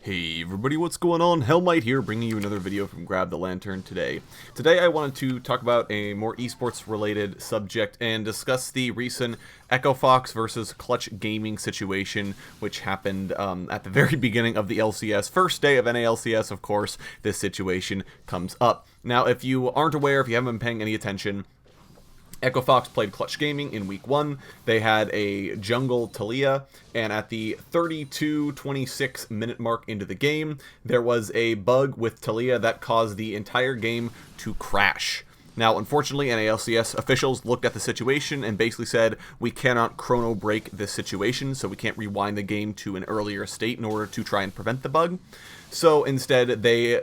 Hey everybody, what's going on? Hellmite here, bringing you another video from Grab the Lantern today. Today I wanted to talk about a more esports related subject and discuss the recent Echo Fox versus Clutch Gaming situation, which happened at the very beginning of the LCS. First day of NA LCS, of course, this situation comes up. Now, if you aren't aware, if you haven't been paying any attention, Echo Fox played Clutch Gaming in week 1. They had a jungle Taliyah, and at the 32-26 minute mark into the game, there was a bug with Taliyah that caused the entire game to crash. Now, unfortunately, NA LCS officials looked at the situation and basically said, we cannot chrono break this situation, so we can't rewind the game to an earlier state in order to try and prevent the bug. So instead, they,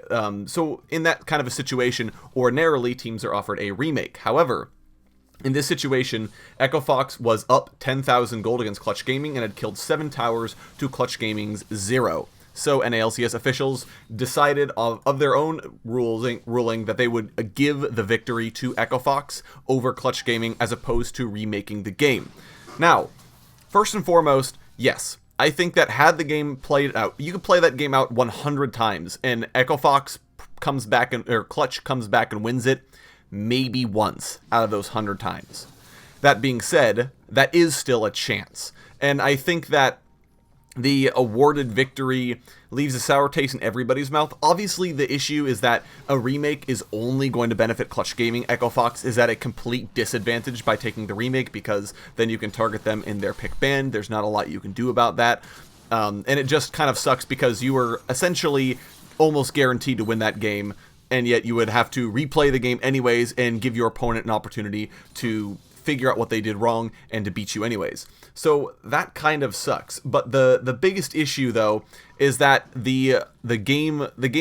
in that kind of a situation, ordinarily, teams are offered a remake. However, in this situation, Echo Fox was up 10,000 gold against Clutch Gaming and had killed 7 towers to Clutch Gaming's 0. So NA LCS officials decided of their own ruling that they would give the victory to Echo Fox over Clutch Gaming as opposed to remaking the game. Now, first and foremost, yes, I think that had the game played out, you could play that game out 100 times and Echo Fox comes back or Clutch comes back and wins it maybe once out of those 100 times. That being said, that is still a chance. And I think that the awarded victory leaves a sour taste in everybody's mouth. Obviously, the issue is that a remake is only going to benefit Clutch Gaming. Echo Fox is at a complete disadvantage by taking the remake because then you can target them in their pick band. There's not a lot you can do about that. And it just kind of sucks because you were essentially almost guaranteed to win that game, and yet you would have to replay the game anyways and give your opponent an opportunity to figure out what they did wrong and to beat you anyways. So that kind of sucks. But the biggest issue though is that the game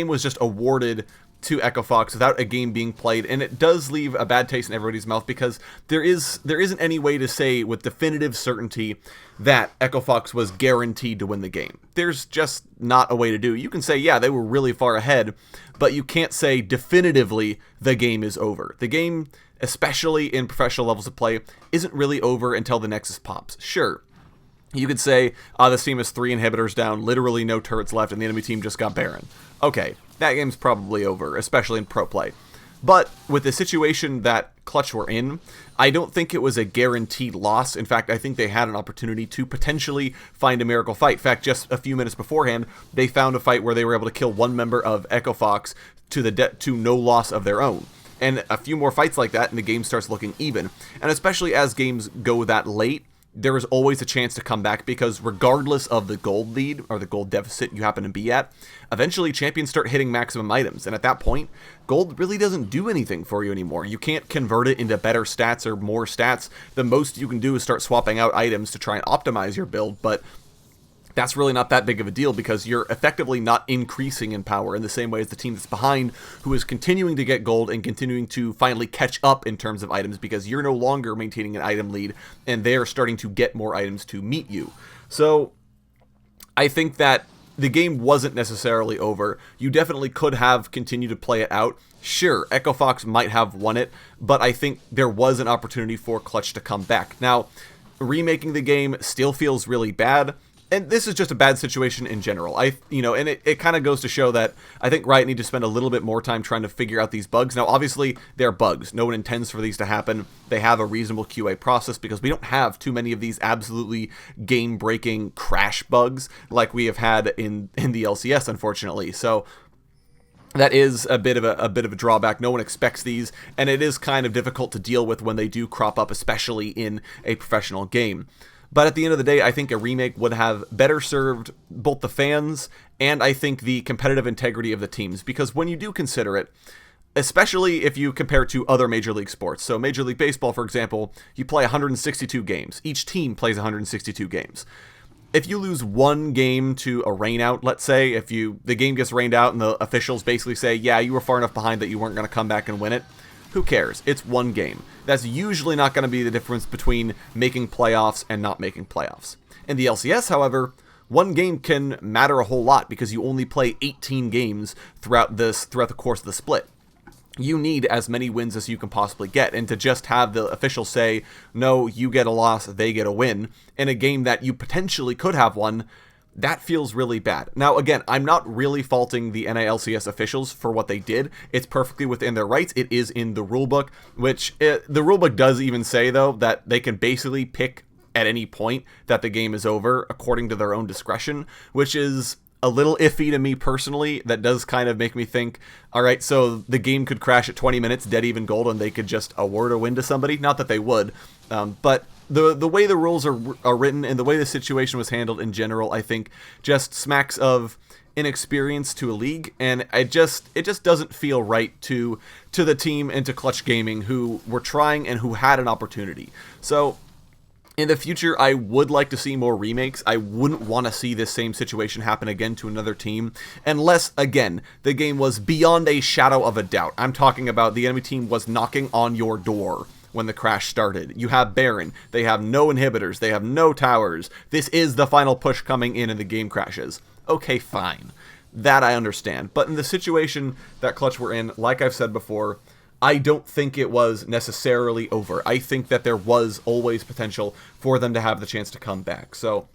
was just awarded to Echo Fox without a game being played, and it does leave a bad taste in everybody's mouth because there isn't any way to say with definitive certainty that Echo Fox was guaranteed to win the game. There's just not a way to do it. You can say, yeah, they were really far ahead, but you can't say definitively the game is over. The game, especially in professional levels of play, isn't really over until the Nexus pops. Sure, you could say, this team has 3 inhibitors down, literally no turrets left, and the enemy team just got Baron. Okay, that game's probably over, especially in pro play. But with the situation that Clutch were in, I don't think it was a guaranteed loss. In fact, I think they had an opportunity to potentially find a miracle fight. In fact, just a few minutes beforehand, they found a fight where they were able to kill one member of Echo Fox to no loss of their own. And a few more fights like that, and the game starts looking even. And especially as games go that late, there is always a chance to come back because regardless of the gold lead or the gold deficit you happen to be at, eventually champions start hitting maximum items. And at that point, gold really doesn't do anything for you anymore. You can't convert it into better stats or more stats. The most you can do is start swapping out items to try and optimize your build, but that's really not that big of a deal because you're effectively not increasing in power in the same way as the team that's behind, who is continuing to get gold and continuing to finally catch up in terms of items because you're no longer maintaining an item lead and they're starting to get more items to meet you. So I think that the game wasn't necessarily over. You definitely could have continued to play it out. Sure, Echo Fox might have won it, but I think there was an opportunity for Clutch to come back. Now, remaking the game still feels really bad. And this is just a bad situation in general. And it kind of goes to show that I think Riot need to spend a little bit more time trying to figure out these bugs. Now, obviously, they're bugs. No one intends for these to happen. They have a reasonable QA process because we don't have too many of these absolutely game-breaking crash bugs like we have had in the LCS, unfortunately. So that is a bit of a drawback. No one expects these, and it is kind of difficult to deal with when they do crop up, especially in a professional game. But at the end of the day, I think a remake would have better served both the fans and I think the competitive integrity of the teams. Because when you do consider it, especially if you compare to other Major League sports. So Major League Baseball, for example, you play 162 games. Each team plays 162 games. If you lose one game to a rainout, let's say, if the game gets rained out and the officials basically say, yeah, you were far enough behind that you weren't going to come back and win it, who cares? It's one game. That's usually not going to be the difference between making playoffs and not making playoffs. In the LCS, however, one game can matter a whole lot because you only play 18 games throughout the course of the split. You need as many wins as you can possibly get, and to just have the officials say, no, you get a loss, they get a win, in a game that you potentially could have won, That feels really bad. Now, again, I'm not really faulting the NA LCS officials for what they did. It's perfectly within their rights. It is in the rulebook, which the rulebook does even say, though, that they can basically pick at any point that the game is over according to their own discretion, which is a little iffy to me personally. That does kind of make me think, all right, so the game could crash at 20 minutes, dead even gold, and they could just award a win to somebody. Not that they would, but the way the rules are written and the way the situation was handled in general, I think just smacks of inexperience to a league, and it just doesn't feel right to the team and to Clutch Gaming, who were trying and who had an opportunity. So in the future, I would like to see more remakes. I wouldn't want to see this same situation happen again to another team, unless, again, the game was beyond a shadow of a doubt. I'm talking about the enemy team was knocking on your door when the crash started. You have Baron. They have no inhibitors. They have no towers. This is the final push coming in and the game crashes. Okay, fine. That I understand. But in the situation that Clutch were in, like I've said before, I don't think it was necessarily over. I think that there was always potential for them to have the chance to come back. So,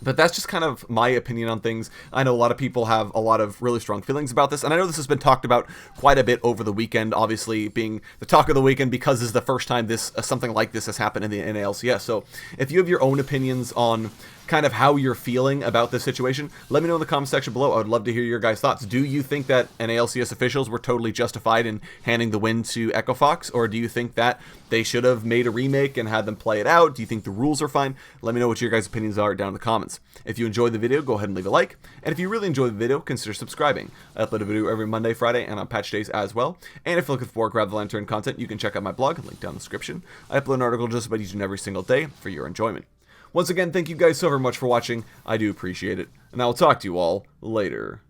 but that's just kind of my opinion on things. I know a lot of people have a lot of really strong feelings about this, and I know this has been talked about quite a bit over the weekend, obviously being the talk of the weekend because this is the first time this something like this has happened in the NA LCS. So if you have your own opinions on kind of how you're feeling about this situation, let me know in the comment section below. I would love to hear your guys' thoughts. Do you think that NA LCS officials were totally justified in handing the win to Echo Fox, or do you think that they should have made a remake and had them play it out? Do you think the rules are fine? Let me know what your guys' opinions are down in the comments. If you enjoyed the video, go ahead and leave a like, and if you really enjoyed the video, consider subscribing. I upload a video every Monday, Friday, and on patch days as well. And if you're looking for Grab the Lantern content, you can check out my blog, link down in the description. I upload an article just about each and every single day for your enjoyment. Once again, thank you guys so very much for watching. I do appreciate it, and I will talk to you all later.